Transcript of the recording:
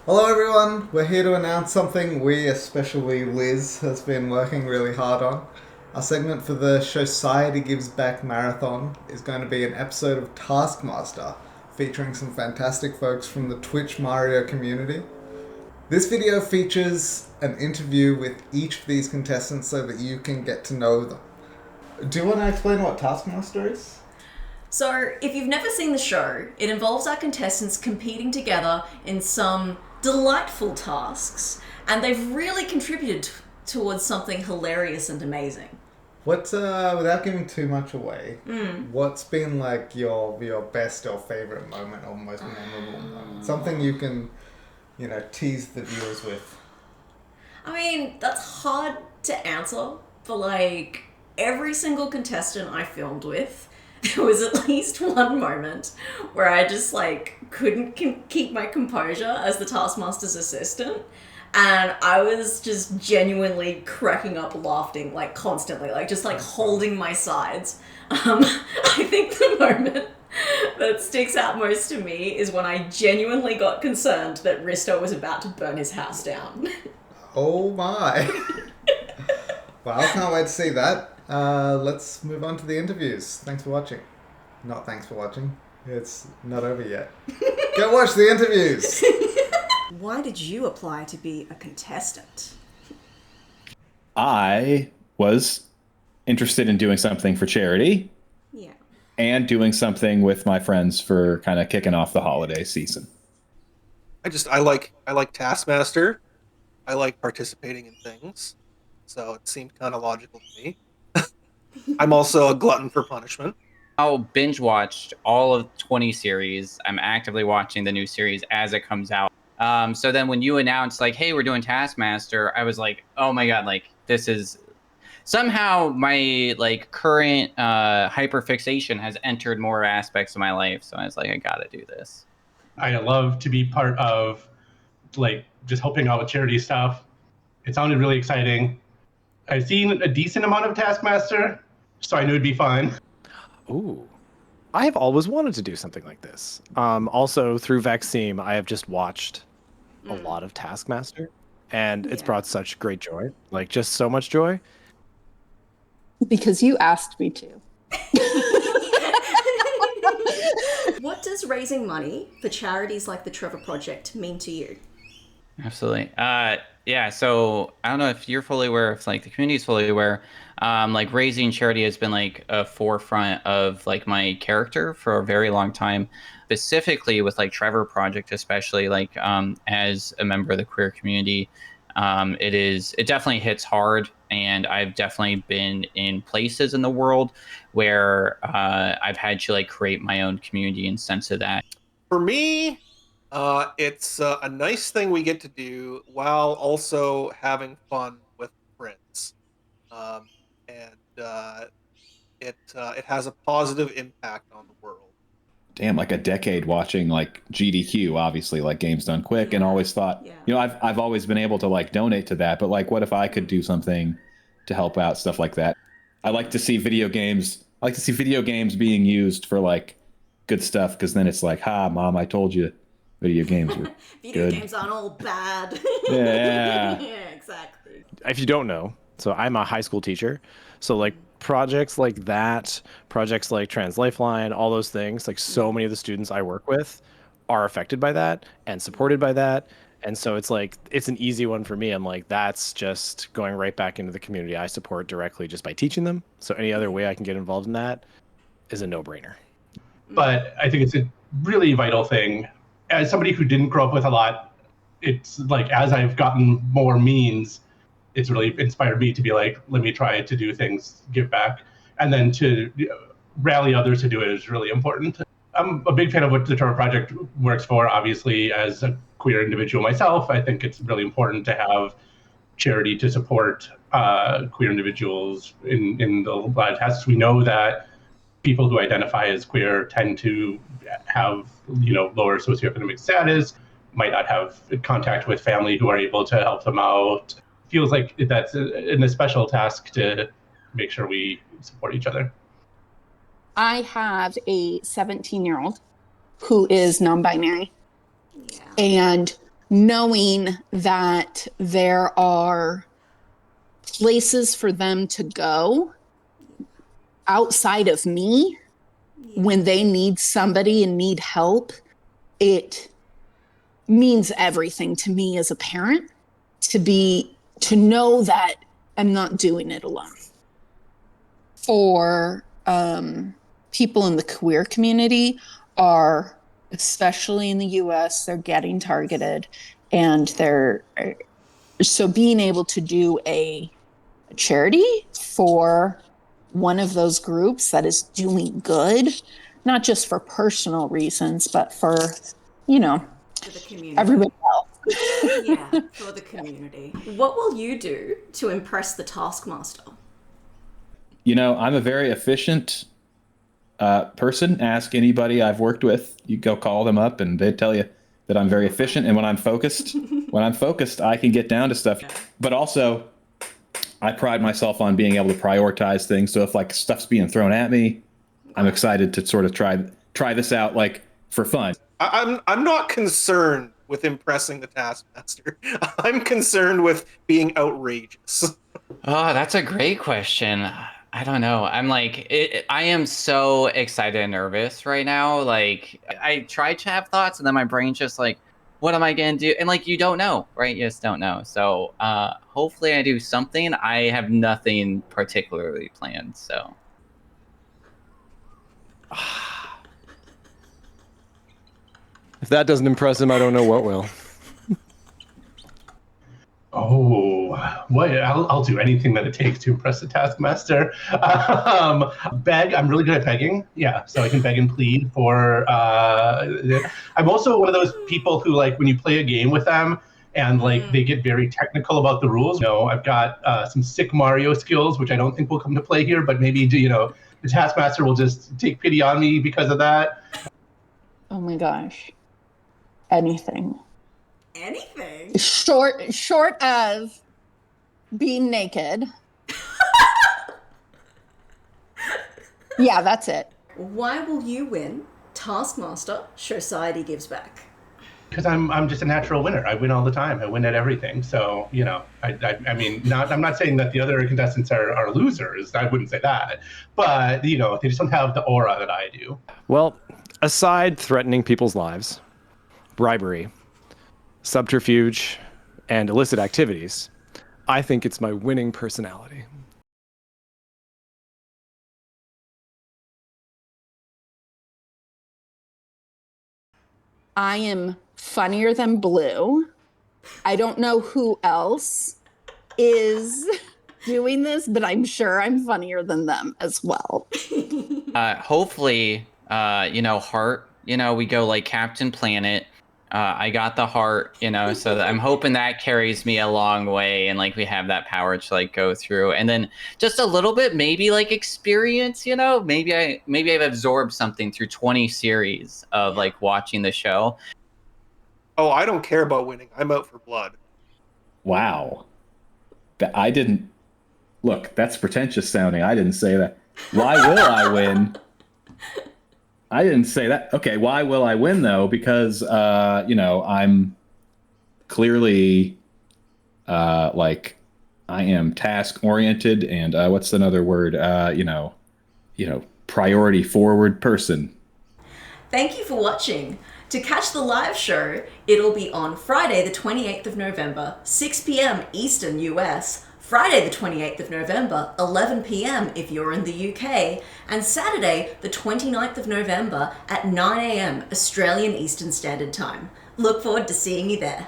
Hello everyone, we're here to announce something we, especially Liz, has been working really hard on. Our segment for the Showciety Gives Back marathon is going to be an episode of Taskmaster, featuring some fantastic folks from the Twitch Mario community. This video features an interview with each of these contestants so that you can get to know them. Do you want to explain what Taskmaster is? So, if you've never seen the show, it involves our contestants competing together in some delightful tasks, and they've really contributed towards something hilarious and amazing. What's without giving too much away, what's been like your best or favorite moment or most memorable moment? Something you can, tease the viewers with. I mean, that's hard to answer, but like every single contestant I filmed with, there was at least one moment where I just couldn't keep my composure as the Taskmaster's assistant, and I was just genuinely cracking up laughing constantly, holding my sides. I think the moment that sticks out most to me is when I genuinely got concerned that Risto was about to burn his house down. Oh my! Well, I can't wait to see that. Let's move on to the interviews. Thanks for watching. Not thanks for watching. It's not over yet. Go watch the interviews! Why did you apply to be a contestant? I was interested in doing something for charity. Yeah. And doing something with my friends for kind of kicking off the holiday season. I like Taskmaster. I like participating in things. So it seemed kind of logical to me. I'm also a glutton for punishment. I'll binge watched all of 20 series. I'm actively watching the new series as it comes out. So then when you announced hey, we're doing Taskmaster, I was like, oh my God, this is somehow my current hyperfixation has entered more aspects of my life. So I was like, I gotta do this. I love to be part of just helping out with charity stuff. It sounded really exciting. I've seen a decent amount of Taskmaster, so I knew it'd be fun. Ooh. I have always wanted to do something like this. Also, through Vaccine, I have just watched a lot of Taskmaster, and it's brought such great joy. Just so much joy. Because you asked me to. What does raising money for charities like the Trevor Project mean to you? Absolutely. Yeah, so I don't know if you're fully aware, if the community is fully aware, raising charity has been a forefront of my character for a very long time, specifically with Trevor Project, especially as a member of the queer community. It definitely hits hard, and I've definitely been in places in the world where I've had to create my own community and sense of that. For me, it's a nice thing we get to do while also having fun with friends, and it has a positive impact on the world. Damn, a decade watching GDQ, obviously games done quick, and always thought, I've always been able to donate to that, but what if I could do something to help out, stuff like that. I like to see video games. I like to see video games being used for good stuff, because then it's ha, mom, I told you. Video games are Video good. games aren't all bad. Yeah. Yeah, exactly. If you don't know, so I'm a high school teacher. So projects like that, projects like Trans Lifeline, all those things, so many of the students I work with are affected by that and supported by that. And so it's it's an easy one for me. I'm that's just going right back into the community I support directly just by teaching them. So any other way I can get involved in that is a no-brainer. But I think it's a really vital thing. As somebody who didn't grow up with a lot, it's as I've gotten more means, it's really inspired me to be let me try to do things, give back, and then to rally others to do it is really important. I'm a big fan of what the Trevor Project works for. Obviously, as a queer individual myself, I think it's really important to have charity to support queer individuals in the lot of tasks. We know that people who identify as queer tend to have lower socioeconomic status, might not have contact with family who are able to help them out. Feels like that's a special task to make sure we support each other. I have a 17-year-old who is non-binary. Yeah. And knowing that there are places for them to go outside of me when they need somebody and need help, it means everything to me as a parent to know that I'm not doing it alone. For people in the queer community are, especially in the US, they're getting targeted, and so being able to do a charity for one of those groups that is doing good, not just for personal reasons, but for, For the community. everybody else. Yeah, for the community. What will you do to impress the Taskmaster? I'm a very efficient person. Ask anybody I've worked with. You go call them up and they tell you that I'm very efficient. And when I'm focused, I can get down to stuff. But also, I pride myself on being able to prioritize things. So if like stuff's being thrown at me, I'm excited to sort of try this out like for fun. I'm not concerned with impressing the Taskmaster. I'm concerned with being outrageous. Oh, that's a great question. I don't know. I'm like, I am so excited and nervous right now. Like, I try to have thoughts, and then my brain's just like, what am I going to do? And like, you don't know, right? You just don't know. So hopefully I do something. I have nothing particularly planned, so. If that doesn't impress him, I don't know what will. Oh, what? I'll do anything that it takes to impress the Taskmaster. Beg. I'm really good at begging. Yeah, so I can beg and plead for. I'm also one of those people who, like, when you play a game with them and like they get very technical about the rules. I've got some sick Mario skills, which I don't think will come to play here, but maybe the Taskmaster will just take pity on me because of that. Oh my gosh. Anything. Anything? Short of being naked. Yeah, that's it. Why will you win Taskmaster Showciety Gives Back? Because I'm just a natural winner. I win all the time. I win at everything. So I mean, I'm not saying that the other contestants are losers. I wouldn't say that, but they just don't have the aura that I do. Well, aside threatening people's lives, bribery, subterfuge, and illicit activities, I think it's my winning personality. I am funnier than Blue. I don't know who else is doing this, but I'm sure I'm funnier than them as well. Hopefully, Heart, we go like Captain Planet. I got the heart, so I'm hoping that carries me a long way, and like we have that power to like go through, and then just a little bit, maybe like experience, maybe I've absorbed something through 20 series of like watching the show. Oh, I don't care about winning. I'm out for blood. Wow. I didn't look, that's pretentious sounding. I didn't say that. Why will I win? I didn't say that. Okay, why will I win though? Because I'm clearly like I am task oriented and what's another word? Priority forward person. Thank you for watching. To catch the live show, it'll be on Friday the 28th of November, 6 p.m. Eastern US, Friday the 28th of November, 11 p.m. if you're in the UK, and Saturday the 29th of November at 9 a.m. Australian Eastern Standard Time. Look forward to seeing you there.